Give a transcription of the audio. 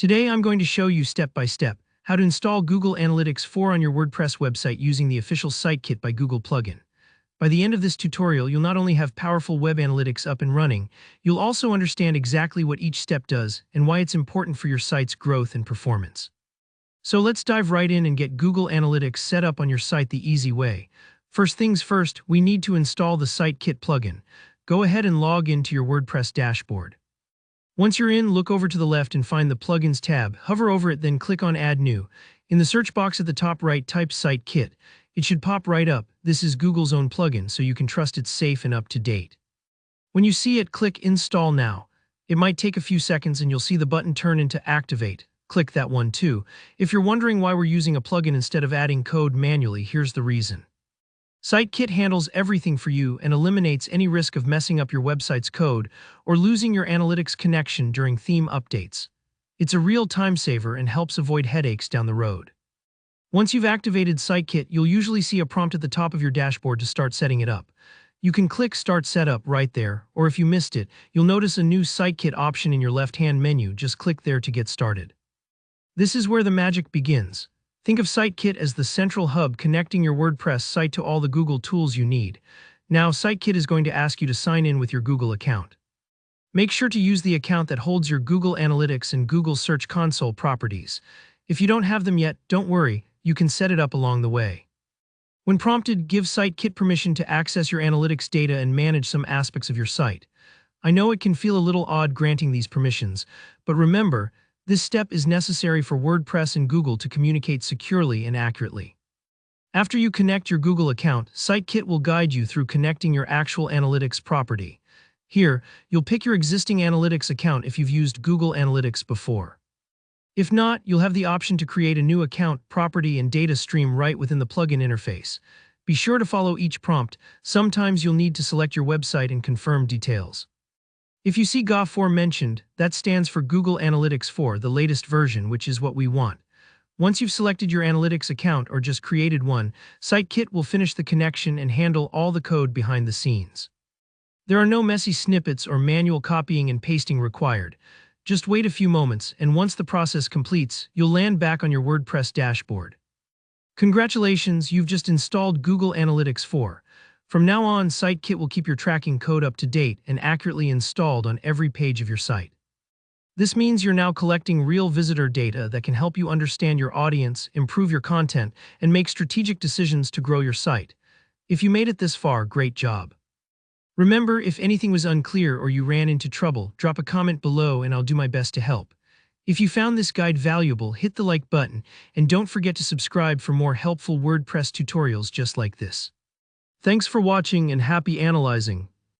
Today I'm going to show you step by step how to install Google Analytics 4 on your WordPress website using the official Site Kit by Google plugin. By the end of this tutorial, you'll not only have powerful web analytics up and running, you'll also understand exactly what each step does and why it's important for your site's growth and performance. So let's dive right in and get Google Analytics set up on your site the easy way. First things first, we need to install the Site Kit plugin. Go ahead and log into your WordPress dashboard. Once you're in, look over to the left and find the Plugins tab. Hover over it, then click on Add New. In the search box at the top right, type Site Kit. It should pop right up. This is Google's own plugin, so you can trust it's safe and up to date. When you see it, click Install Now. It might take a few seconds and you'll see the button turn into Activate. Click that one too. If you're wondering why we're using a plugin instead of adding code manually, here's the reason. Site Kit handles everything for you and eliminates any risk of messing up your website's code or losing your analytics connection during theme updates. It's a real time saver and helps avoid headaches down the road. Once you've activated Site Kit, you'll usually see a prompt at the top of your dashboard to start setting it up. You can click Start Setup right there, or if you missed it, you'll notice a new Site Kit option in your left-hand menu. Just click there to get started. This is where the magic begins. Think of Site Kit as the central hub connecting your WordPress site to all the Google tools you need. Now, Site Kit is going to ask you to sign in with your Google account. Make sure to use the account that holds your Google Analytics and Google Search Console properties. If you don't have them yet, don't worry, you can set it up along the way. When prompted, give Site Kit permission to access your analytics data and manage some aspects of your site. I know it can feel a little odd granting these permissions, but remember, this step is necessary for WordPress and Google to communicate securely and accurately. After you connect your Google account, Site Kit will guide you through connecting your actual analytics property. Here, you'll pick your existing analytics account if you've used Google Analytics before. If not, you'll have the option to create a new account, property, and data stream right within the plugin interface. Be sure to follow each prompt. Sometimes you'll need to select your website and confirm details. If you see GA4 mentioned, that stands for Google Analytics 4, the latest version, which is what we want. Once you've selected your analytics account or just created one, Site Kit will finish the connection and handle all the code behind the scenes. There are no messy snippets or manual copying and pasting required. Just wait a few moments, and once the process completes, you'll land back on your WordPress dashboard. Congratulations, you've just installed Google Analytics 4. From now on, Site Kit will keep your tracking code up to date and accurately installed on every page of your site. This means you're now collecting real visitor data that can help you understand your audience, improve your content, and make strategic decisions to grow your site. If you made it this far, great job. Remember, if anything was unclear or you ran into trouble, drop a comment below and I'll do my best to help. If you found this guide valuable, hit the like button and don't forget to subscribe for more helpful WordPress tutorials just like this. Thanks for watching and happy analyzing.